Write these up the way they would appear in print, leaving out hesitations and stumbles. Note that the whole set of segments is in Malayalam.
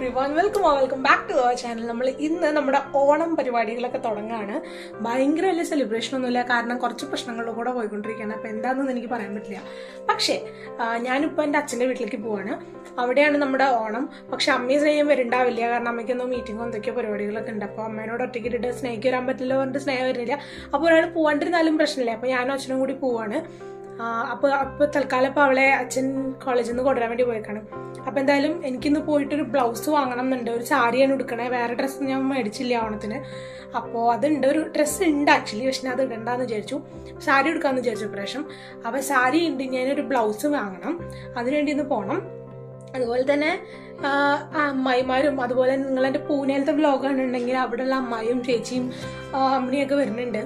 everyone, welcome back to our channel. നമ്മൾ ഇന്ന് നമ്മുടെ ഓണം പരിപാടികളൊക്കെ തുടങ്ങാണ്. ഭയങ്കര വലിയ സെലിബ്രേഷൻ ഒന്നുമില്ല, കാരണം കുറച്ച് പ്രശ്നങ്ങളിലും കൂടെ പോയിക്കൊണ്ടിരിക്കുകയാണ്. അപ്പോൾ എന്താണെന്ന് എനിക്ക് പറയാൻ പറ്റില്ല. പക്ഷേ ഞാനിപ്പോൾ എൻ്റെ അച്ഛൻ്റെ വീട്ടിലേക്ക് പോവാണ്. അവിടെയാണ് നമ്മുടെ ഓണം. പക്ഷെ അമ്മയും സ്നേഹം വരുന്നുണ്ടാവില്ല, കാരണം അമ്മയ്ക്കൊന്നും മീറ്റിംഗോ എന്തൊക്കെയോ പരിപാടികളൊക്കെ ഉണ്ട്. അപ്പോൾ അമ്മേനോട് ഒറ്റയ്ക്കിട്ട് സ്നേഹിക്ക് വരാൻ പറ്റില്ല, പറഞ്ഞിട്ട് സ്നേഹം വരുന്നില്ല. അപ്പോൾ ഒരാൾ പോകാണ്ടിരുന്നാലും പ്രശ്നമില്ല. അപ്പോൾ ഞാനും അച്ഛനും കൂടി പോവാണ്. അപ്പോൾ തൽക്കാലം ഇപ്പോൾ അവളെ അച്ഛൻ കോളേജിൽ നിന്ന് കൊണ്ടുവരാൻ വേണ്ടി പോയേക്കാണ്. അപ്പോൾ എന്തായാലും എനിക്കിന്ന് പോയിട്ടൊരു ബ്ലൗസ് വാങ്ങണം എന്നുണ്ട്. ഒരു സാരിയാണ് എടുക്കണേ, വേറെ ഡ്രസ്സ് ഞാൻ മേടിച്ചില്ല ഓണത്തിന്. അപ്പോൾ അതുണ്ട്, ഒരു ഡ്രസ്സ് ഉണ്ട് ആക്ച്വലി, പക്ഷെ അത് ഇടണ്ടെന്ന് വിചാരിച്ചു. സാരി എടുക്കാമെന്ന് വിചാരിച്ചു പ്രാവശ്യം. അപ്പോൾ സാരി ഉണ്ട്, ഞാനൊരു ബ്ലൗസ് വാങ്ങണം, അതിനുവേണ്ടി ഒന്ന് പോകണം. അതുപോലെ തന്നെ അമ്മായിമാരും, അതുപോലെ നിങ്ങളെൻ്റെ പൂനെയിലത്തെ വ്ലോഗ് കണ്ടിട്ടുണ്ടെങ്കിൽ അവിടെയുള്ള അമ്മായിയും ചേച്ചിയും അമ്മണിയൊക്കെ വരുന്നുണ്ട്.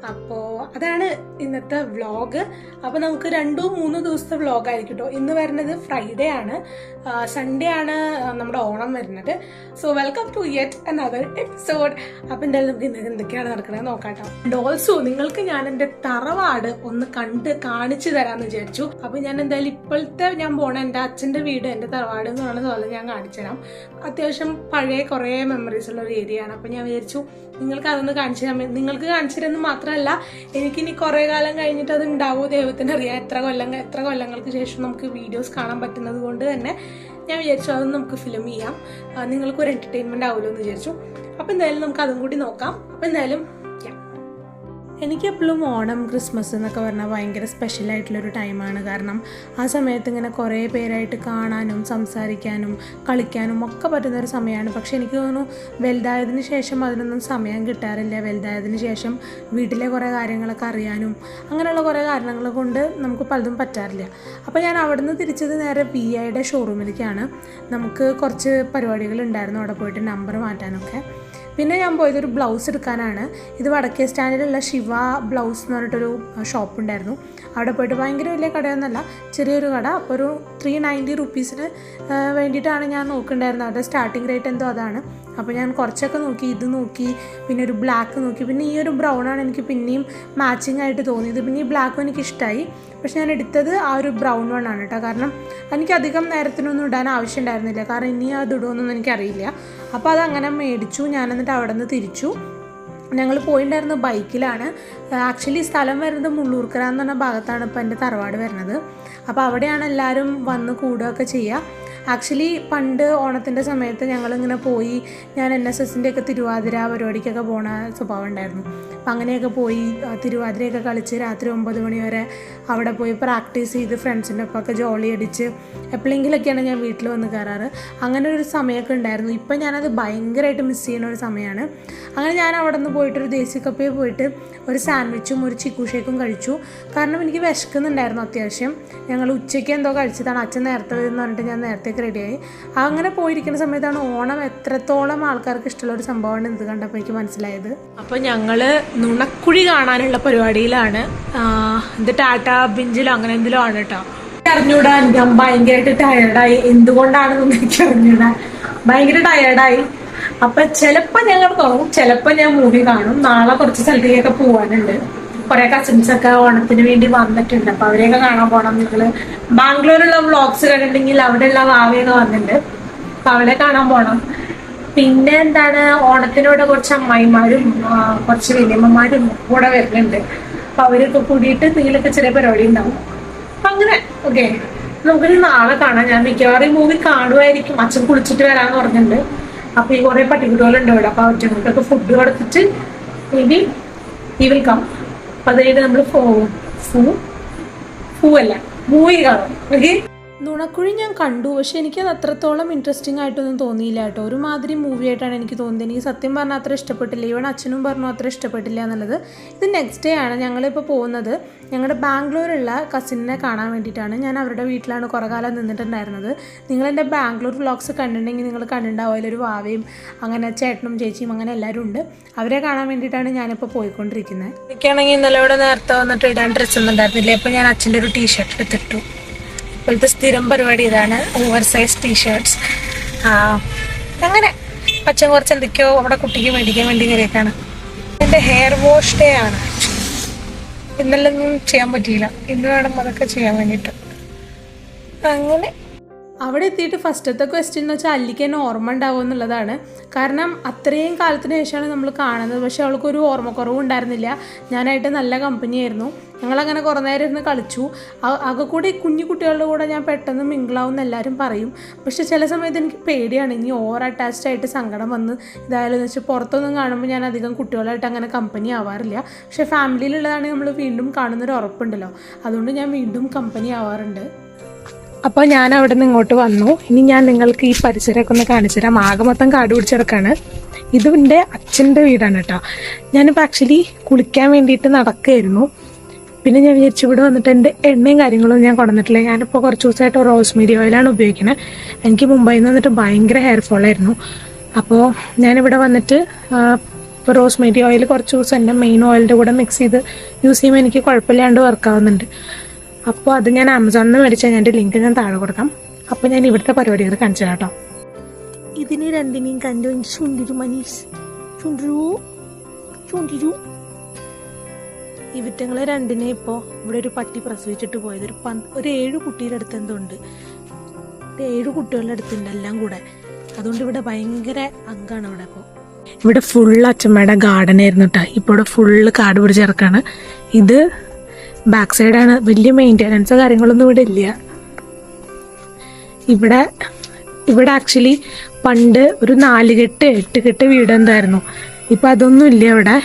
അപ്പോൾ അതാണ് ഇന്നത്തെ വ്ലോഗ്. അപ്പോൾ നമുക്ക് 2-3 ദിവസത്തെ വ്ലോഗ് ആയിരിക്കും കേട്ടോ. ഇന്ന് വരുന്നത് ഫ്രൈഡേ ആണ്, സൺഡേ ആണ് നമ്മുടെ ഓണം വരുന്നത്. So welcome to yet another episode. അപ്പോൾ എന്തായാലും നമുക്ക് ഇന്ന് എന്തൊക്കെയാണ് നടക്കുന്നത് നോക്കാം കേട്ടോ. ആൻഡ് ഓൾസോ നിങ്ങൾക്ക് ഞാൻ എൻ്റെ തറവാട് ഒന്ന് കാണിച്ചു തരാമെന്ന് വിചാരിച്ചു. അപ്പോൾ ഞാൻ എന്തായാലും ഇപ്പോഴത്തെ ഞാൻ പോണ എൻ്റെ അച്ഛൻ്റെ വീട്, എൻ്റെ തറവാട് എന്ന് പറയുന്ന പോലെ ഞാൻ കാണിച്ചു തരാം. അത്യാവശ്യം പഴയ കുറേ മെമ്മറീസ് ഉള്ള ഒരു ഏരിയ ആണ്. അപ്പോൾ ഞാൻ വിചാരിച്ചു നിങ്ങൾക്ക് അതൊന്ന് കാണിച്ചു തരാം. നിങ്ങൾക്ക് കാണിച്ചു തരുന്നത് മാത്രമല്ല, എനിക്കിനി കുറേ കാലം കഴിഞ്ഞിട്ട് അത് ഉണ്ടാവുമോ ദൈവത്തിന് അറിയാം. എത്ര കൊല്ലങ്ങൾക്ക് ശേഷം നമുക്ക് വീഡിയോസ് കാണാൻ പറ്റുന്നത് കൊണ്ട് തന്നെ ഞാൻ വിചാരിച്ചു അതൊന്നും നമുക്ക് ഫിലിം ചെയ്യാം, നിങ്ങൾക്കൊരു എൻ്റർടൈൻമെൻറ്റ് ആവുമല്ലോ എന്ന് വിചാരിച്ചു. അപ്പോൾ എന്തായാലും നമുക്ക് അതും കൂടി നോക്കാം. അപ്പോൾ എന്തായാലും എനിക്കെപ്പോഴും ഓണം, ക്രിസ്മസ് എന്നൊക്കെ പറഞ്ഞാൽ ഭയങ്കര സ്പെഷ്യലായിട്ടുള്ളൊരു ടൈമാണ്. കാരണം ആ സമയത്ത് ഇങ്ങനെ കുറേ പേരായിട്ട് കാണാനും സംസാരിക്കാനും കളിക്കാനും ഒക്കെ പറ്റുന്നൊരു സമയമാണ്. പക്ഷെ എനിക്ക് തോന്നുന്നു വലുതായതിന് ശേഷം അതിനൊന്നും സമയം കിട്ടാറില്ല. വലുതായതിന് ശേഷം വീട്ടിലെ കുറേ കാര്യങ്ങളൊക്കെ അറിയാനും അങ്ങനെയുള്ള കുറേ കാരണങ്ങൾ കൊണ്ട് നമുക്ക് പലതും പറ്റാറില്ല. അപ്പോൾ ഞാൻ അവിടെ നിന്ന് തിരിച്ചത് നേരെ VIയുടെ ഷോറൂമിലേക്കാണ്. നമുക്ക് കുറച്ച് പരിപാടികളുണ്ടായിരുന്നു അവിടെ പോയിട്ട് നമ്പർ മാറ്റാനൊക്കെ. പിന്നെ ഞാൻ പോയത് ഒരു ബ്ലൗസ് എടുക്കാനാണ്. ഇത് വടക്കേ സ്റ്റാൻഡിലുള്ള ശിവ ബ്ലൗസ് എന്ന് പറഞ്ഞിട്ടൊരു ഷോപ്പ് ഉണ്ടായിരുന്നു. അവിടെ പോയിട്ട് ഭയങ്കര വലിയ കടയൊന്നുമല്ല, ചെറിയൊരു കട. അപ്പോൾ ഒരു 390 റുപ്പീസിന് വേണ്ടിയിട്ടാണ് ഞാൻ നോക്കുന്നുണ്ടായിരുന്നത്. അവരുടെ സ്റ്റാർട്ടിങ് റേറ്റ് എന്തോ അതാണ്. അപ്പോൾ ഞാൻ കുറച്ചൊക്കെ നോക്കി, ഇത് നോക്കി, പിന്നെ ഒരു ബ്ലാക്ക് നോക്കി, പിന്നെ ഈ ഒരു ബ്രൗണാണ് എനിക്ക് പിന്നെയും മാച്ചിങ് ആയിട്ട് തോന്നിയത്. പിന്നെ ഈ ബ്ലാക്കും എനിക്ക് ഇഷ്ടമായി. പക്ഷെ ഞാൻ എടുത്തത് ആ ഒരു ബ്രൗൺ വണ്ണാണ് കേട്ടോ. കാരണം എനിക്ക് അധികം നേരത്തിനൊന്നും ഇടാൻ ആവശ്യം ഉണ്ടായിരുന്നില്ല, കാരണം ഇനി അത് ഇടുമെന്നൊന്നും എനിക്കറിയില്ല. അപ്പോൾ അതങ്ങനെ മേടിച്ചു. ഞാൻ എന്നിട്ട് അവിടെ നിന്ന് തിരിച്ചു. ഞങ്ങൾ പോയിട്ടുണ്ടായിരുന്നത് ബൈക്കിലാണ്. ആക്ച്വലി സ്ഥലം വരുന്നത് മുള്ളൂർക്കര എന്ന് പറഞ്ഞ ഭാഗത്താണ് ഇപ്പോൾ എൻ്റെ തറവാട് വരുന്നത്. അപ്പോൾ അവിടെയാണ് എല്ലാവരും വന്ന് കൂടുകയൊക്കെ ചെയ്യുക. ആക്ച്വലി പണ്ട് ഓണത്തിൻ്റെ സമയത്ത് ഞങ്ങളിങ്ങനെ പോയി, ഞാൻ NSSൻ്റെ ഒക്കെ തിരുവാതിര പരിപാടിക്കൊക്കെ പോണ സ്വഭാവം ഉണ്ടായിരുന്നു. അപ്പം അങ്ങനെയൊക്കെ പോയി തിരുവാതിരയൊക്കെ കളിച്ച് രാത്രി 9 മണി വരെ അവിടെ പോയി പ്രാക്ടീസ് ചെയ്ത് ഫ്രണ്ട്സിൻ്റെ ഒപ്പമൊക്കെ ജോളി അടിച്ച് എപ്പോഴെങ്കിലൊക്കെയാണ് ഞാൻ വീട്ടിൽ വന്ന് കയറാറ്. അങ്ങനെ ഒരു സമയമൊക്കെ ഉണ്ടായിരുന്നു. ഇപ്പം ഞാനത് ഭയങ്കരമായിട്ട് മിസ് ചെയ്യുന്ന ഒരു സമയമാണ്. അങ്ങനെ ഞാൻ അവിടെ നിന്ന് പോയിട്ടൊരു ദേശി കപ്പയിൽ പോയിട്ട് ഒരു സാൻഡ്വിച്ചും ഒരു ചിക്കു ഷേക്കും കഴിച്ചു. കാരണം എനിക്ക് വിശക്കുന്നുണ്ടായിരുന്നു അത്യാവശ്യം. ഞങ്ങൾ ഉച്ചയ്ക്ക് എന്തോ കഴിച്ചതാണ്. അച്ഛൻ നേരത്തെ വരുമെന്ന് പറഞ്ഞിട്ട് ഞാൻ നേരത്തേക്ക് റെഡിയായി. അങ്ങനെ പോയിരിക്കുന്ന സമയത്താണ് ഓണം എത്രത്തോളം ആൾക്കാർക്ക് ഇഷ്ടമുള്ള ഒരു സംഭവമാണ് ഇത് കണ്ടപ്പോൾ എനിക്ക് മനസ്സിലായത്. അപ്പോൾ ഞങ്ങൾ നുണക്കുഴി കാണാനുള്ള പരിപാടിയിലാണ്. ഇത് ടാറ്റ ബിഞ്ചിലോ അങ്ങനെ എന്തെങ്കിലും ആണ് കേട്ടോ. അറിഞ്ഞൂടാ, ഞാൻ ഭയങ്കരമായിട്ട് ടയർഡായി. എന്തുകൊണ്ടാണെന്നൊന്നും എനിക്ക് അറിഞ്ഞൂടാ, ഭയങ്കര ടയർഡായി. അപ്പൊ ചിലപ്പോൾ ഞങ്ങൾ തുടങ്ങും, ചിലപ്പോൾ ഞാൻ മൂവി കാണും. നാളെ കുറച്ച് സ്ഥലത്തേക്കൊക്കെ പോകാനുണ്ട്. കുറെ കസിൻസ് ഒക്കെ ഓണത്തിന് വേണ്ടി വന്നിട്ടുണ്ട്. അപ്പൊ അവരെയൊക്കെ കാണാൻ പോകണം. നിങ്ങള് ബാംഗ്ലൂരുള്ള വ്ളോഗ്സ് കണ്ടിട്ടുണ്ടെങ്കിൽ അവിടെയുള്ള വാവയൊക്കെ വന്നിട്ടുണ്ട്. അപ്പൊ അവരെ കാണാൻ പോകണം. പിന്നെ എന്താണ്, ഓണത്തിനോടെ കുറച്ച് അമ്മായിമാരും കുറച്ച് വലിയമ്മമാരും കൂടെ വരുന്നുണ്ട്. അപ്പൊ അവരൊക്കെ കൂടിയിട്ട് എന്തെങ്കിലുമൊക്കെ ചെറിയ പരിപാടി ഉണ്ടാവും. അപ്പൊ അങ്ങനെ ഓക്കെ, നമുക്കിനി നാളെ കാണാം. ഞാൻ മിക്കവാറും മൂവി കാണുമായിരിക്കും. അച്ഛൻ കുളിച്ചിട്ട് വരാന്ന് പറഞ്ഞിട്ടുണ്ട്. അപ്പൊ ഈ കുറെ പട്ടിക്കുട്ടികളുണ്ട് ഇവിടെ. അപ്പൊ അവറ്റങ്ങൾക്കൊക്കെ ഫുഡ് കൊടുത്തിട്ട് മേ ബി ഈ വിൽ കം. അപ്പൊ അതായത് നമ്മൾ മൂവി കാണും. ഓക്കെ, നുണക്കുഴി ഞാൻ കണ്ടു, പക്ഷെ എനിക്കത് അത്രത്തോളം ഇൻട്രസ്റ്റിംഗ് ആയിട്ടൊന്നും തോന്നിയില്ല കേട്ടോ. ഒരുമാതിരി മൂവിയായിട്ടാണ് എനിക്ക് തോന്നിയത്. എനിക്ക് സത്യം പറഞ്ഞാൽ അത്ര ഇഷ്ടപ്പെട്ടില്ല. ഇവിടെ അച്ഛനും പറഞ്ഞു അത്ര ഇഷ്ടപ്പെട്ടില്ല എന്നുള്ളത്. ഇത് നെക്സ്റ്റ് ഡേ ആണ് ഞങ്ങളിപ്പോൾ പോകുന്നത്. ഞങ്ങളുടെ ബാംഗ്ലൂരുള്ള കസിനെ കാണാൻ വേണ്ടിയിട്ടാണ്. ഞാൻ അവരുടെ വീട്ടിലാണ് കുറേ കാലം നിന്നിട്ടുണ്ടായിരുന്നത്. നിങ്ങളെൻ്റെ ബാംഗ്ലൂർ വ്ളോഗ്സ് കണ്ടിട്ടുണ്ടെങ്കിൽ നിങ്ങൾ കണ്ടിട്ടുണ്ടാവും. ഒരു വാവയും അങ്ങനെ ചേട്ടനും ചേച്ചിയും അങ്ങനെ എല്ലാവരും ഉണ്ട്. അവരെ കാണാൻ വേണ്ടിയിട്ടാണ് ഞാനിപ്പോൾ പോയിക്കൊണ്ടിരിക്കുന്നത്. എനിക്കാണെങ്കിൽ ഇന്നലെ ഇവിടെ നേരത്തെ വന്നിട്ട് ഇടാൻ ഡ്രസ്സ് ഒന്നും ഉണ്ടായിരുന്നില്ല. അപ്പോൾ ഞാൻ അച്ഛൻ്റെ ഒരു ടീഷർട്ട് എടുത്തിട്ടു. ഇപ്പോഴത്തെ സ്ഥിരം പരിപാടി ഇതാണ്, ഓവർ സൈസ് ടീഷർട്ട്സ്. അങ്ങനെ അച്ഛൻ കുറച്ച് എന്തൊക്കെയോ അവിടെ കുട്ടിക്ക് മേടിക്കാൻ വേണ്ടി കയറിയേക്കാണ്. എൻ്റെ ഹെയർ വാഷ് ഡേ ആണ്. ഇന്നലെ ഒന്നും ചെയ്യാൻ പറ്റിയില്ല. ഇന്ന് വേണം അതൊക്കെ ചെയ്യാൻ വേണ്ടിയിട്ട്. അങ്ങനെ അവിടെ എത്തിയിട്ട് ഫസ്റ്റത്തെ ക്വസ്റ്റ്യൻ എന്ന് വെച്ചാൽ അല്ലിക്ക് എന്നെ ഓർമ്മ ഉണ്ടാവുക എന്നുള്ളതാണ്. കാരണം അത്രയും കാലത്തിന് ശേഷമാണ് നമ്മൾ കാണുന്നത്. പക്ഷേ അവൾക്കൊരു ഓർമ്മക്കുറവും ഉണ്ടായിരുന്നില്ല. ഞാനായിട്ട് നല്ല കമ്പനിയായിരുന്നു. ഞങ്ങളങ്ങനെ കുറേ നേരം ഇരുന്ന് കളിച്ചു. ആകെ കൂടി കുഞ്ഞു കുട്ടികളുടെ കൂടെ ഞാൻ പെട്ടെന്ന് മിങ്കിളാവും എന്ന് എല്ലാവരും പറയും. പക്ഷേ ചില സമയത്ത് എനിക്ക് പേടിയാണ്, ഇനി ഓവർ അറ്റാച്ച്ഡ് ആയിട്ട് സങ്കടം വന്ന് ഇതായാലും എന്ന് വെച്ചാൽ പുറത്തൊന്നും കാണുമ്പോൾ ഞാൻ അധികം കുട്ടികളായിട്ട് അങ്ങനെ കമ്പനി ആവാറില്ല. പക്ഷേ ഫാമിലിയിലുള്ളതാണെങ്കിൽ നമ്മൾ വീണ്ടും കാണുന്നൊരു ഉറപ്പുണ്ടല്ലോ, അതുകൊണ്ട് ഞാൻ വീണ്ടും കമ്പനി ആവാറുണ്ട്. അപ്പോൾ ഞാൻ അവിടെ നിന്ന് ഇങ്ങോട്ട് വന്നു. ഇനി ഞാൻ നിങ്ങൾക്ക് ഈ പരിസരമൊക്കെ ഒന്ന് കാണിച്ചു തരാം. ആകെ മൊത്തം കാട് പിടിച്ചെടുക്കാണ്. ഇത് എൻ്റെ അച്ഛൻ്റെ വീടാണ് കേട്ടോ. ഞാനിപ്പോൾ ആക്ച്വലി കുളിക്കാൻ വേണ്ടിയിട്ട് നടക്കുകയായിരുന്നു. പിന്നെ ഞാൻ വിചാരിച്ചു ഇവിടെ വന്നിട്ട് എൻ്റെ എണ്ണയും കാര്യങ്ങളും ഞാൻ കൊണ്ടുവന്നിട്ടില്ല. ഞാനിപ്പോൾ കുറച്ച് ദിവസമായിട്ട് റോസ്മേരി ഓയിലാണ് ഉപയോഗിക്കുന്നത്. എനിക്ക് മുംബൈയിൽ നിന്ന് വന്നിട്ട് ഭയങ്കര ഹെയർ ഫോളായിരുന്നു. അപ്പോൾ ഞാനിവിടെ വന്നിട്ട് ഇപ്പോൾ റോസ്മേരി ഓയിൽ കുറച്ച് ദിവസം എൻ്റെ മെയിൻ ഓയിലിൻ്റെ കൂടെ മിക്സ് ചെയ്ത് യൂസ് ചെയ്യുമ്പോൾ എനിക്ക് കുഴപ്പമില്ലാണ്ട് വർക്കാവുന്നുണ്ട്. അപ്പോൾ അത് ഞാൻ ആമസോണിൽ നിന്ന് മേടിച്ചാൽ ഞാൻ എൻ്റെ ലിങ്ക് ഞാൻ താഴെ കൊടുക്കാം. അപ്പോൾ ഞാൻ ഇവിടുത്തെ പരിപാടികൾ കാണിച്ചു തരാം കേട്ടോ. ഇതിന് രണ്ടിനെയും കണ്ടു ചുണ്ടിരു മനീഷ് ചുണ്ടിരു ഇവിറ്റങ്ങളെ രണ്ടിനെ ഇപ്പോൾ ഇവിടെ ഒരു പട്ടി പ്രസവിച്ചിട്ട് പോയത് ഒരു 7 കുട്ടിയുടെ അടുത്ത് എന്തുണ്ട്, 7 കുട്ടികളുടെ അടുത്തുണ്ട് എല്ലാം കൂടെ. അതുകൊണ്ട് ഇവിടെ ഭയങ്കര അങ്കാണ് ഇവിടെ. ഇപ്പോൾ ഇവിടെ ഫുള്ള് അച്ഛമ്മയുടെ ഗാർഡൻ ആയിരുന്നു കേട്ടോ. ഇപ്പോൾ ഇവിടെ ഫുള്ള് കാട് പിടിച്ചിറക്കാണ്. ഇത് ബാക്ക് സൈഡാണ്. വലിയ മെയിൻ്റെനൻസോ കാര്യങ്ങളൊന്നും ഇവിടെ ഇല്ല. ഇവിടെ ആക്ച്വലി പണ്ട് ഒരു 4 കെട്ട് 8 കെട്ട് വീട് എന്തായിരുന്നു. ഇപ്പം അതൊന്നും ഇല്ല ഇവിടെ.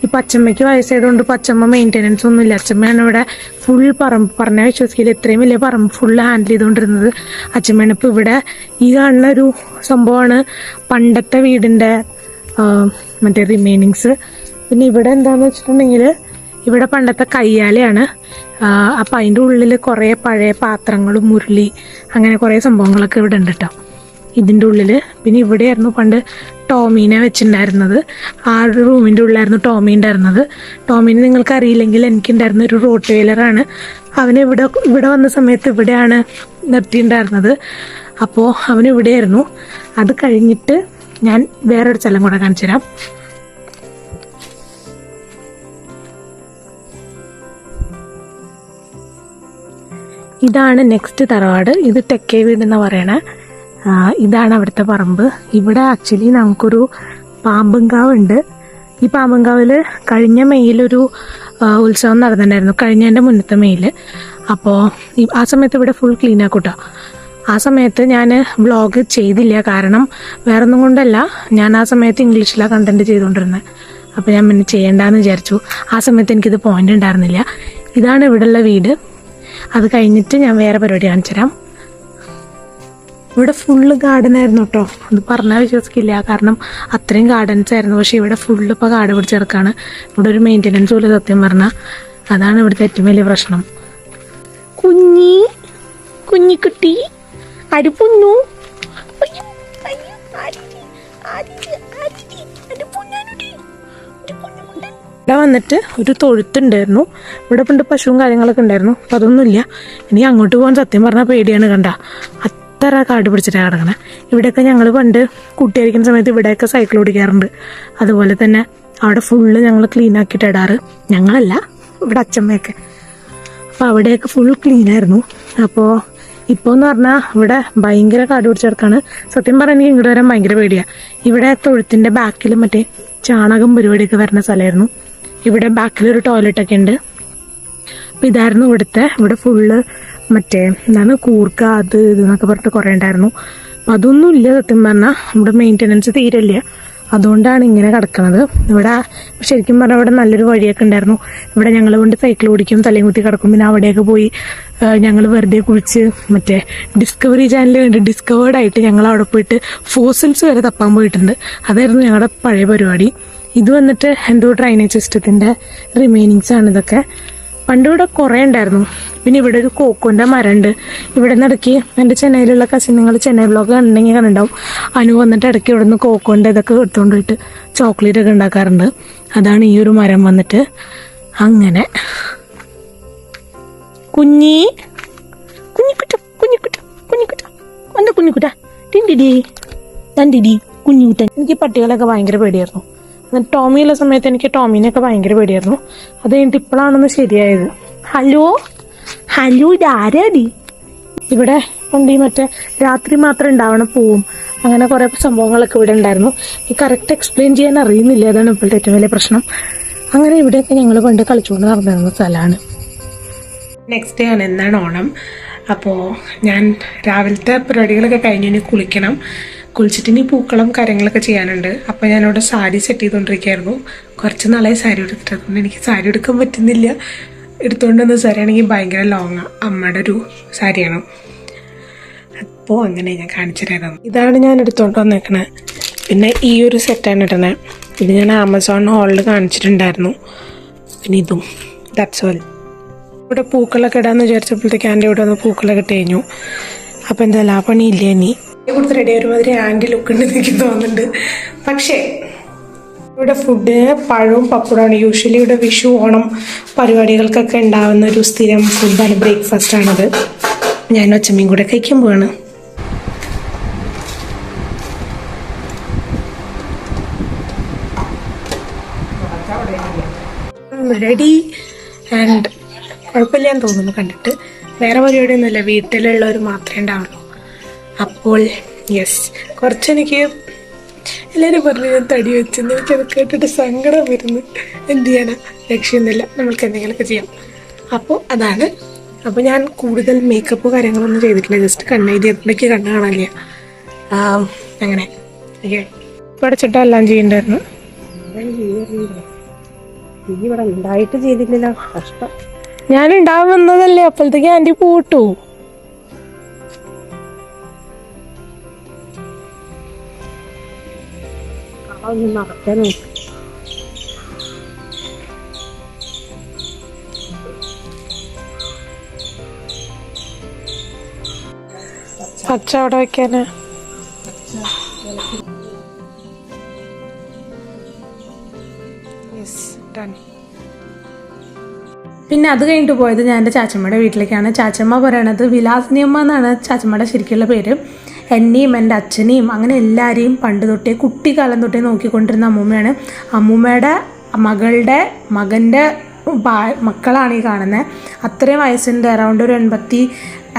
ഇപ്പോൾ അച്ഛമ്മയ്ക്ക് വയസ്സായതുകൊണ്ട് ഇപ്പം അച്ഛമ്മ മെയിൻ്റെനൻസ് ഒന്നും ഇല്ല. അച്ഛമ്മയാണ് ഇവിടെ ഫുൾ പറമ്പ്, പറഞ്ഞാൽ വിശ്വസിക്കില്ല, ഇത്രയും വലിയ പറമ്പ് ഫുള്ള് ഹാൻഡിൽ ചെയ്തുകൊണ്ടിരുന്നത് അച്ഛമ്മയാണ്. ഇപ്പോൾ ഇവിടെ ഈ കാണുന്ന ഒരു സംഭവമാണ് പണ്ടത്തെ വീടിൻ്റെ മറ്റേ റിമൈനിങ്സ്. പിന്നെ ഇവിടെ എന്താണെന്ന് വെച്ചിട്ടുണ്ടെങ്കിൽ ഇവിടെ പണ്ടത്തെ കയ്യാലയാണ്. അപ്പം അതിൻ്റെ ഉള്ളിൽ കുറേ പഴയ പാത്രങ്ങളും മുരളി അങ്ങനെ കുറേ സംഭവങ്ങളൊക്കെ ഇവിടെ ഉണ്ട് കേട്ടോ ഇതിൻ്റെ ഉള്ളിൽ. പിന്നെ ഇവിടെയായിരുന്നു പണ്ട് ടോമീനെ വെച്ചിട്ടുണ്ടായിരുന്നത്. ആ ഒരു റൂമിൻ്റെ ഉള്ളിലായിരുന്നു ടോമി ഉണ്ടായിരുന്നത്. ടോമീനെ നിങ്ങൾക്ക് അറിയില്ലെങ്കിൽ എനിക്കുണ്ടായിരുന്ന ഒരു റോട്ട് വെയിലറാണ്. അവന് ഇവിടെ വന്ന സമയത്ത് ഇവിടെയാണ് നിർത്തിയിട്ടുണ്ടായിരുന്നത്. അപ്പോൾ അവനിവിടെയായിരുന്നു. അത് കഴിഞ്ഞിട്ട് ഞാൻ വേറൊരു സ്ഥലം കൂടെ കാണിച്ചു തരാം. ഇതാണ് നെക്സ്റ്റ് തറവാട്. ഇത് തെക്കേ വീട് എന്ന് പറയണേ. ഇതാണ് അവിടുത്തെ പറമ്പ്. ഇവിടെ ആക്ച്വലി നമുക്കൊരു പാമ്പുംകാവുണ്ട്. ഈ പാമ്പുംകാവിൽ കഴിഞ്ഞ മെയ്യിലൊരു ഉത്സവം നടന്നിട്ടുണ്ടായിരുന്നു, കഴിഞ്ഞതിൻ്റെ മുന്നത്തെ മെയ്യിൽ. അപ്പോൾ ആ സമയത്ത് ഇവിടെ ഫുൾ ക്ലീൻ ആക്കൂട്ടോ. ആ സമയത്ത് ഞാൻ വ്ളോഗ് ചെയ്തില്ല, കാരണം വേറൊന്നും കൊണ്ടല്ല, ഞാൻ ആ സമയത്ത് ഇംഗ്ലീഷിലാണ് കണ്ടന്റ് ചെയ്തുകൊണ്ടിരുന്നത്. അപ്പോൾ ഞാൻ പിന്നെ ചെയ്യേണ്ടെന്ന് വിചാരിച്ചു. ആ സമയത്ത് എനിക്കിത് പോയിന്റ് ഉണ്ടായിരുന്നില്ല. ഇതാണ് ഇവിടെയുള്ള വീട്. അത് കഴിഞ്ഞിട്ട് ഞാൻ വേറെ പരിപാടി കാണിച്ചു തരാം. ഇവിടെ ഫുള്ള് ഗാർഡൻ ആയിരുന്നു കേട്ടോ. അത് പറഞ്ഞാൽ വിശ്വസിക്കില്ല, കാരണം അത്രയും ഗാർഡൻസ് ആയിരുന്നു. പക്ഷേ ഇവിടെ ഫുള്ള് ഇപ്പോൾ കാട് പിടിച്ചെടുക്കാണ്. ഇവിടെ ഒരു മെയിൻ്റെനൻസ് പോലും സത്യം പറഞ്ഞാൽ. അതാണ് ഇവിടുത്തെ ഏറ്റവും വലിയ പ്രശ്നം. കുഞ്ഞിക്കുട്ടി അടിപൊന്നു ഇവിടെ വന്നിട്ട് ഒരു തൊഴുത്തുണ്ടായിരുന്നു. ഇവിടെ പണ്ട് പശുവും കാര്യങ്ങളൊക്കെ ഉണ്ടായിരുന്നു. അപ്പം അതൊന്നുമില്ല. ഇനി അങ്ങോട്ട് പോകാൻ സത്യം പറഞ്ഞാൽ പേടിയാണ്. കണ്ട അത്ര കാട് പിടിച്ചിട്ടാണ് കിടക്കണേ. ഇവിടെയൊക്കെ ഞങ്ങൾ പണ്ട് കുട്ടിയായിരിക്കുന്ന സമയത്ത് ഇവിടെയൊക്കെ സൈക്കിൾ ഓടിക്കാറുണ്ട്. അതുപോലെ തന്നെ അവിടെ ഫുള്ള് ഞങ്ങൾ ക്ലീൻ ആക്കിയിട്ട് ഇടാറ്. ഞങ്ങളല്ല, ഇവിടെ അച്ഛമ്മയൊക്കെ. അപ്പോൾ അവിടെയൊക്കെ ഫുൾ ക്ലീനായിരുന്നു. അപ്പോൾ ഇപ്പോൾ എന്ന് പറഞ്ഞാൽ ഇവിടെ ഭയങ്കര കാട് പിടിച്ചെടുക്കാണ്. സത്യം പറഞ്ഞാൽ എനിക്ക് ഇങ്ങോട്ട് വരാൻ ഭയങ്കര പേടിയാണ്. ഇവിടെ തൊഴുത്തിൻ്റെ ബാക്കിൽ മറ്റേ ചാണകം പരിപാടിയൊക്കെ വരുന്ന സ്ഥലമായിരുന്നു. ഇവിടെ ബാക്കിലൊരു ടോയ്ലറ്റൊക്കെ ഉണ്ട്. അപ്പോൾ ഇതായിരുന്നു ഇവിടെ ഫുള്ള് മറ്റേ എന്താണ് കൂർക്ക അത് ഇതെന്നൊക്കെ പറഞ്ഞിട്ട് കുറേ ഉണ്ടായിരുന്നു. അപ്പം അതൊന്നും ഇല്ല സത്യം പറഞ്ഞാൽ. ഇവിടെ മെയിൻ്റെനൻസ് തീരില്ല. അതുകൊണ്ടാണ് ഇങ്ങനെ കിടക്കുന്നത്. ഇവിടെ ശരിക്കും പറഞ്ഞാൽ ഇവിടെ നല്ലൊരു വഴിയൊക്കെ ഉണ്ടായിരുന്നു. ഇവിടെ ഞങ്ങൾ കൊണ്ട് സൈക്കിൾ ഓടിക്കും, തലയും കുത്തി കിടക്കും. പിന്നെ അവിടെയൊക്കെ പോയി ഞങ്ങൾ വെറുതെ കുളിച്ച് മറ്റേ ഡിസ്കവറി ചാനൽ കണ്ട് ഡിസ്കവേർഡായിട്ട് ഞങ്ങൾ അവിടെ പോയിട്ട് ഫോസിൽസ് വരെ തപ്പാൻ പോയിട്ടുണ്ട്. അതായിരുന്നു ഞങ്ങളുടെ പഴയ പരിപാടി. ഇത് വന്നിട്ട് എന്തോ ഡ്രൈനേജ് സിസ്റ്റത്തിൻ്റെ റിമൈനിങ്സ് ആണ് ഇതൊക്കെ. പണ്ട് ഇവിടെ കുറേ ഉണ്ടായിരുന്നു. പിന്നെ ഇവിടെ ഒരു കോക്കോൻ്റെ മരമുണ്ട്. ഇവിടെ നിന്ന് ഇടയ്ക്ക് എൻ്റെ ചെന്നൈയിലുള്ള കസിൻ, നിങ്ങൾ ചെന്നൈ ബ്ലോഗ് കണ്ടിട്ടുണ്ടെങ്കിൽ കണ്ടുണ്ടാവും, അനു വന്നിട്ട് ഇടയ്ക്ക് ഇവിടെ നിന്ന് കോക്കോൻ്റെ ഇതൊക്കെ എടുത്തുകൊണ്ട് പോയിട്ട് ചോക്ലേറ്റ് ഒക്കെ ഉണ്ടാക്കാറുണ്ട്. അതാണ് ഈ ഒരു മരം വന്നിട്ട്. അങ്ങനെ കുഞ്ഞിക്കുട്ട കുഞ്ഞുകുട്ടൻ. എനിക്ക് പട്ടികളൊക്കെ ഭയങ്കര പേടിയായിരുന്നു. ടോമിയുള്ള സമയത്ത് എനിക്ക് ടോമീനെയൊക്കെ ഭയങ്കര പേടിയായിരുന്നു. അത് കഴിഞ്ഞിട്ട് ഇപ്പോഴാണെന്ന് ശരിയായത്. ഹലോ ഇതാരാടി? ഇവിടെ ഉണ്ട് ഈ മറ്റേ രാത്രി മാത്രം ഉണ്ടാവണ പൂവും അങ്ങനെ കുറേ സംഭവങ്ങളൊക്കെ ഇവിടെ ഉണ്ടായിരുന്നു. ഈ കറക്റ്റ് എക്സ്പ്ലെയിൻ ചെയ്യാൻ അറിയുന്നില്ല, അതാണ് ഇപ്പോഴത്തെ ഏറ്റവും വലിയ പ്രശ്നം. അങ്ങനെ ഇവിടെയൊക്കെ ഞങ്ങൾ പണ്ട് കളിച്ചുകൊണ്ട് നടന്നിരുന്ന സ്ഥലമാണ്. നെക്സ്റ്റ് ഡേ ആണ്, എന്നാണ് ഓണം. അപ്പോൾ ഞാൻ രാവിലത്തെ പരിപാടികളൊക്കെ കഴിഞ്ഞ് ഇനി കുളിക്കണം. കുളിച്ചിട്ട് ഇനി പൂക്കളം കാര്യങ്ങളൊക്കെ ചെയ്യാനുണ്ട്. അപ്പോൾ ഞാനിവിടെ സാരി സെറ്റ് ചെയ്തുകൊണ്ടിരിക്കുകയായിരുന്നു. കുറച്ച് നാളായി സാരി എടുത്തിട്ട്, അതുകൊണ്ട് എനിക്ക് സാരി എടുക്കാൻ പറ്റുന്നില്ല. എടുത്തുകൊണ്ട് വന്ന സാരി ആണെങ്കിൽ ഭയങ്കര ലോങ്ങാണ്, അമ്മയുടെ ഒരു സാരിയാണ്. അപ്പോൾ അങ്ങനെ ഞാൻ കാണിച്ചു തരാം. ഇതാണ് ഞാൻ എടുത്തുകൊണ്ട് വന്നേക്കണത്. പിന്നെ ഈ ഒരു സെറ്റാണ് ഇടണേ. ഇത് ഞാൻ ആമസോൺ ഹോളിൽ കാണിച്ചിട്ടുണ്ടായിരുന്നു. പിന്നെ ഇതും, ദാറ്റ്സ് ഓൾ. ഇവിടെ പൂക്കളൊക്കെ ഇടാന്ന് വിചാരിച്ചപ്പോഴത്തേക്ക് ആൻറ്റി ഇവിടെ വന്ന് പൂക്കളൊക്കെ ഇട്ട് കഴിഞ്ഞു. അപ്പോൾ എന്തായാലും ആ പണിയില്ല. ഇനി കൊടുത്ത് റെഡി ഒരുമാതിരി ആൻറ്റി ലുക്ക് ഉണ്ട് എനിക്ക് തോന്നുന്നുണ്ട്. പക്ഷേ ഇവിടെ ഫുഡ് പഴവും പപ്പടമാണ്. യൂഷ്വലി ഇവിടെ വിഷു ഓണം പരിപാടികൾക്കൊക്കെ ഉണ്ടാവുന്ന ഒരു സ്ഥിരം ഫുഡാണ്, ബ്രേക്ക്ഫാസ്റ്റാണത്. ഞാൻ ഒച്ചമ്മയും കൂടെ കഴിക്കാൻ പോവാണ്. റെഡി ആൻഡ് കുഴപ്പമില്ലാന്ന് തോന്നുന്നു കണ്ടിട്ട്. വേറെ പരിപാടിയൊന്നുമില്ല, വീട്ടിലുള്ളവർ മാത്രമേ ഉണ്ടാവുള്ളൂ. അപ്പോൾ യെസ്, കുറച്ചെനിക്ക് എല്ലാവരും പറഞ്ഞു ഞാൻ തടി വെച്ചെന്ന്. എനിക്കത് കേട്ടിട്ട് സങ്കടം വരുന്നു. എന്ത് ചെയ്യാനാ, രക്ഷയൊന്നുമില്ല, നമ്മൾക്ക് എന്തെങ്കിലുമൊക്കെ ചെയ്യാം. അപ്പോൾ അതാണ്. അപ്പോൾ ഞാൻ കൂടുതൽ മേക്കപ്പ് കാര്യങ്ങളൊന്നും ചെയ്തിട്ടില്ല, ജസ്റ്റ് കണ്ണെഴുതിയപ്പോഴേക്ക് കണ്ണ് കാണാനില്ല. അങ്ങനെ പഠിച്ചിട്ട് എല്ലാം ചെയ്യണ്ടായിരുന്നു. ഇവിടെ ഉണ്ടായിട്ട് ചെയ്തില്ലല്ലോ, കഷ്ടം. ഞാൻ ഉണ്ടാവുന്നതല്ലേ, അപ്പോഴത്തേക്ക് ആൻറ്റി പൂട്ടു. ഒന്ന് നടക്കാൻ നോക്ക്. പച്ച അവിടെ വെക്കാന് പിന്നെ അത് കഴിഞ്ഞിട്ട് പോയത് ഞാൻ എൻ്റെ ചാച്ചമ്മയുടെ വീട്ടിലേക്കാണ്. ചാച്ചമ്മ പറയണത് വിലാസിനിയമ്മ എന്നാണ് ചാച്ചമ്മയുടെ ശരിക്കുള്ള പേര്. എന്നെയും എൻ്റെ അച്ഛനെയും അങ്ങനെ എല്ലാവരെയും പണ്ട് തൊട്ടേ കുട്ടിക്കാലം തൊട്ടേ നോക്കിക്കൊണ്ടിരുന്ന അമ്മൂമ്മയാണ്. അമ്മൂമ്മയുടെ മകളുടെ മകൻ്റെ മക്കളാണ് ഈ കാണുന്നത്. അത്രയും വയസ്സുണ്ട്, അറൗണ്ട് ഒരു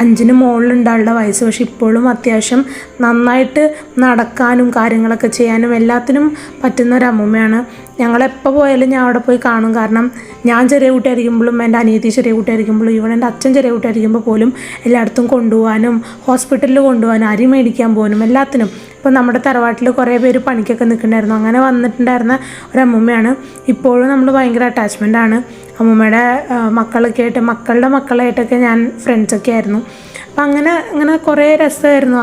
85 മുകളിലുണ്ടാളുടെ വയസ്സ്. പക്ഷെ ഇപ്പോഴും അത്യാവശ്യം നന്നായിട്ട് നടക്കാനും കാര്യങ്ങളൊക്കെ ചെയ്യാനും എല്ലാത്തിനും പറ്റുന്ന ഒരു അമ്മൂമ്മയാണ്. ഞങ്ങളെപ്പോൾ പോയാലും ഞാൻ അവിടെ പോയി കാണും. കാരണം ഞാൻ ചെറിയ കുട്ടിയായിരിക്കുമ്പോഴും എൻ്റെ അനിയത്തി ചെറിയ കുട്ടിയായിരിക്കുമ്പോഴും ഈവൻ എൻ്റെ അച്ഛൻ ചെറിയ കുട്ടിയായിരിക്കുമ്പോൾ പോലും എല്ലായിടത്തും കൊണ്ടുപോകാനും ഹോസ്പിറ്റലിൽ കൊണ്ടുപോകാനും അരി മേടിക്കാൻ പോകാനും എല്ലാത്തിനും. ഇപ്പോൾ നമ്മുടെ തറവാട്ടിൽ കുറേ പേര് പണിക്കൊക്കെ നിൽക്കുന്നുണ്ടായിരുന്നു. അങ്ങനെ വന്നിട്ടുണ്ടായിരുന്ന ഒരു അമ്മൂമ്മയാണ്. ഇപ്പോഴും നമ്മൾ ഭയങ്കര അറ്റാച്ച്മെൻ്റാണ് അമ്മൂമ്മയുടെ മക്കളൊക്കെ ആയിട്ട്. മക്കളുടെ മക്കളായിട്ടൊക്കെ ഞാൻ ഫ്രണ്ട്സൊക്കെ ആയിരുന്നു. അപ്പം അങ്ങനെ കുറേ രസമായിരുന്നു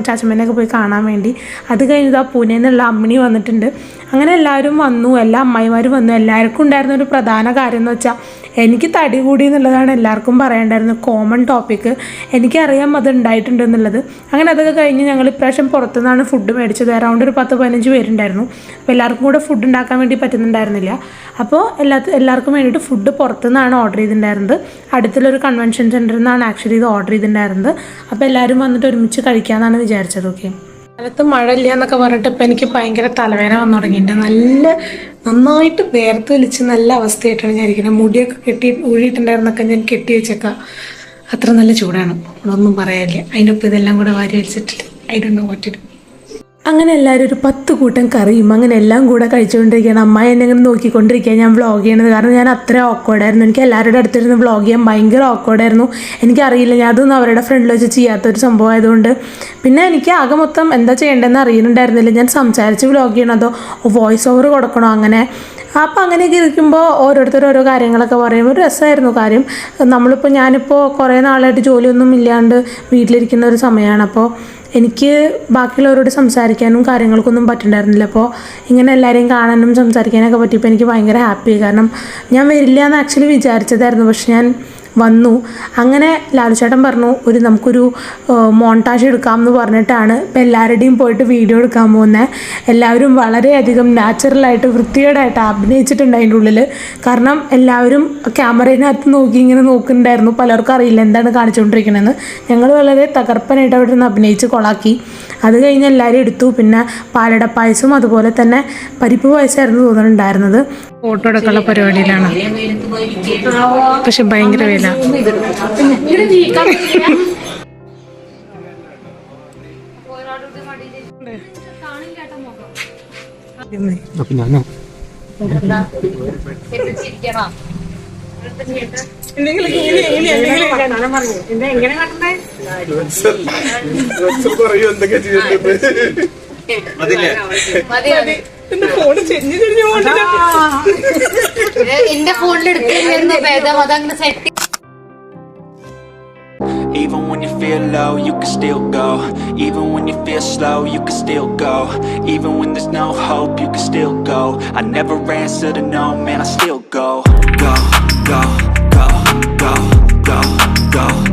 ചാച്ചമ്മേനെയൊക്കെ പോയി കാണാൻ വേണ്ടി. അത് കഴിഞ്ഞത് ആ പൂനെയിൽ നിന്നുള്ള അമ്മിണി വന്നിട്ടുണ്ട്. അങ്ങനെ എല്ലാവരും വന്നു, എല്ലാ അമ്മായിമാരും വന്നു. എല്ലാവർക്കും ഉണ്ടായിരുന്ന ഒരു പ്രധാന കാര്യം എന്ന് വെച്ചാൽ എനിക്ക് തടി കൂടി എന്നുള്ളതാണ് എല്ലാവർക്കും പറയേണ്ടായിരുന്നു, കോമൺ ടോപ്പിക്ക്. എനിക്കറിയാം അത് ഉണ്ടായിട്ടുണ്ട് എന്നുള്ളത്. അങ്ങനെ അതൊക്കെ കഴിഞ്ഞ് ഞങ്ങൾ ഇപ്രാവശ്യം പുറത്തുനിന്നാണ് ഫുഡ് മേടിച്ചത്. അറൗണ്ട് ഒരു 10-15 പേരുണ്ടായിരുന്നു. അപ്പോൾ എല്ലാവർക്കും കൂടെ ഫുഡ് ഉണ്ടാക്കാൻ വേണ്ടി പറ്റുന്നുണ്ടായിരുന്നില്ല. അപ്പോൾ എല്ലാവർക്കും വേണ്ടിയിട്ട് ഫുഡ് പുറത്തുനിന്നാണ് ഓർഡർ ചെയ്തിട്ടുണ്ടായിരുന്നത്. അടുത്തുള്ളൊരു കൺവെൻഷൻ സെൻറ്ററിൽ നിന്നാണ് ആക്ച്വലി ഇത് ഓർഡർ ചെയ്തിട്ടുണ്ടായിരുന്നത്. അപ്പോൾ എല്ലാവരും വന്നിട്ട് ഒരുമിച്ച് കഴിക്കാമെന്നാണ് വിചാരിച്ചത്. ഓക്കെ, കാലത്ത് മഴ ഇല്ല എന്നൊക്കെ പറഞ്ഞിട്ട് ഇപ്പം എനിക്ക് ഭയങ്കര തലവേദന വന്നു തുടങ്ങിയിട്ടുണ്ട്. നന്നായിട്ട് വേർത്ത് വലിച്ച് നല്ല അവസ്ഥയായിട്ടാണ് ഞാൻ ഇരിക്കുന്നത്. മുടിയൊക്കെ ഊഴിയിട്ടുണ്ടായിരുന്നൊക്കെ ഞാൻ കെട്ടി വെച്ചേക്കാം. അത്ര നല്ല ചൂടാണ്, ഒന്നും പറയാനില്ല. അതിനൊപ്പം ഇതെല്ലാം കൂടെ വാരി വലിച്ചിട്ടിട്ട് I don't know what to do. അങ്ങനെ എല്ലാവരും ഒരു 10 കൂട്ടം കറിയും അങ്ങനെ എല്ലാം കൂടെ കഴിച്ചുകൊണ്ടിരിക്കുകയാണ്. അമ്മായി എന്നെ ഇങ്ങനെ നോക്കിക്കൊണ്ടിരിക്കുക ഞാൻ വ്ളോഗ് ചെയ്യണത്. കാരണം ഞാൻ അത്ര ഓക്കോർഡായിരുന്നു. എനിക്ക് എല്ലാവരുടെ അടുത്തിരുന്ന് വ്ളോഗ് ചെയ്യാൻ ഭയങ്കര ഓക്കോർഡായിരുന്നു. എനിക്കറിയില്ല, ഞാൻ അതൊന്നും അവരുടെ ഫ്രണ്ടിൽ വെച്ച് ചെയ്യാത്തൊരു സംഭവം ആയതുകൊണ്ട്. പിന്നെ എനിക്ക് ആകെ മൊത്തം എന്താ ചെയ്യേണ്ടതെന്ന് അറിയുന്നുണ്ടായിരുന്നില്ല. ഞാൻ സംസാരിച്ച് വ്ളോഗ് ചെയ്യണതോ വോയിസ് ഓവർ കൊടുക്കണോ അങ്ങനെ. അപ്പോൾ അങ്ങനെയൊക്കെ ഇരിക്കുമ്പോൾ ഓരോരുത്തർ ഓരോ കാര്യങ്ങളൊക്കെ പറയും. ഒരു രസമായിരുന്നു കാര്യം. ഞാനിപ്പോൾ കുറേ നാളായിട്ട് ജോലിയൊന്നും ഇല്ലാണ്ട് വീട്ടിലിരിക്കുന്ന ഒരു സമയമാണ്. അപ്പോൾ എനിക്ക് ബാക്കിയുള്ളവരോട് സംസാരിക്കാനും കാര്യങ്ങൾക്കൊന്നും പറ്റുന്നുണ്ടായിരുന്നില്ല. അപ്പോൾ ഇങ്ങനെ എല്ലാവരെയും കാണാനും സംസാരിക്കാനൊക്കെ പറ്റിയപ്പോൾ എനിക്ക് ഭയങ്കര ഹാപ്പിയായി. കാരണം ഞാൻ വരില്ല എന്ന് ആക്ച്വലി വിചാരിച്ചതായിരുന്നു, പക്ഷെ ഞാൻ വന്നു. അങ്ങനെ ലാലുചേട്ടൻ പറഞ്ഞു നമുക്കൊരു മോണ്ടാജ് എടുക്കാം എന്ന് പറഞ്ഞിട്ടാണ് ഇപ്പം എല്ലാവരുടെയും പോയിട്ട് വീഡിയോ എടുക്കാൻ പോകുന്നത്. എല്ലാവരും വളരെയധികം നാച്ചുറലായിട്ട് വൃത്തികേടായിട്ട് അഭിനയിച്ചിട്ടുണ്ട് അതിൻ്റെ ഉള്ളിൽ. കാരണം എല്ലാവരും ക്യാമറയിനകത്ത് നോക്കി ഇങ്ങനെ നോക്കുന്നുണ്ടായിരുന്നു. പലർക്കും അറിയില്ല എന്താണ് കാണിച്ചുകൊണ്ടിരിക്കണമെന്ന്. ഞങ്ങൾ വളരെ തകർപ്പനായിട്ട് അവിടെ നിന്ന് അഭിനയിച്ച് കൊളാക്കി. അത് കഴിഞ്ഞ് എല്ലാവരും എടുത്തു. പിന്നെ പാലട പായസം അതുപോലെ തന്നെ പരിപ്പ് പായസമായിരുന്നു തോന്നുന്നുണ്ടായിരുന്നത്. ഫോട്ടോ എടുക്കാനുള്ള പരിപാടിയിലാണ്, പക്ഷെ ഭയങ്കര വില. അപ്പൊ ഞാനോ എന്റെ ഫോണിലെടുത്തിരുന്ന ഭേദം അതങ്ങനെ set. Even when you feel low, you can still go. Even when you feel slow, you can still go. Even when there's no hope, you can still go. I never answer to no, man, I still go. Go, go, go, go, go, go.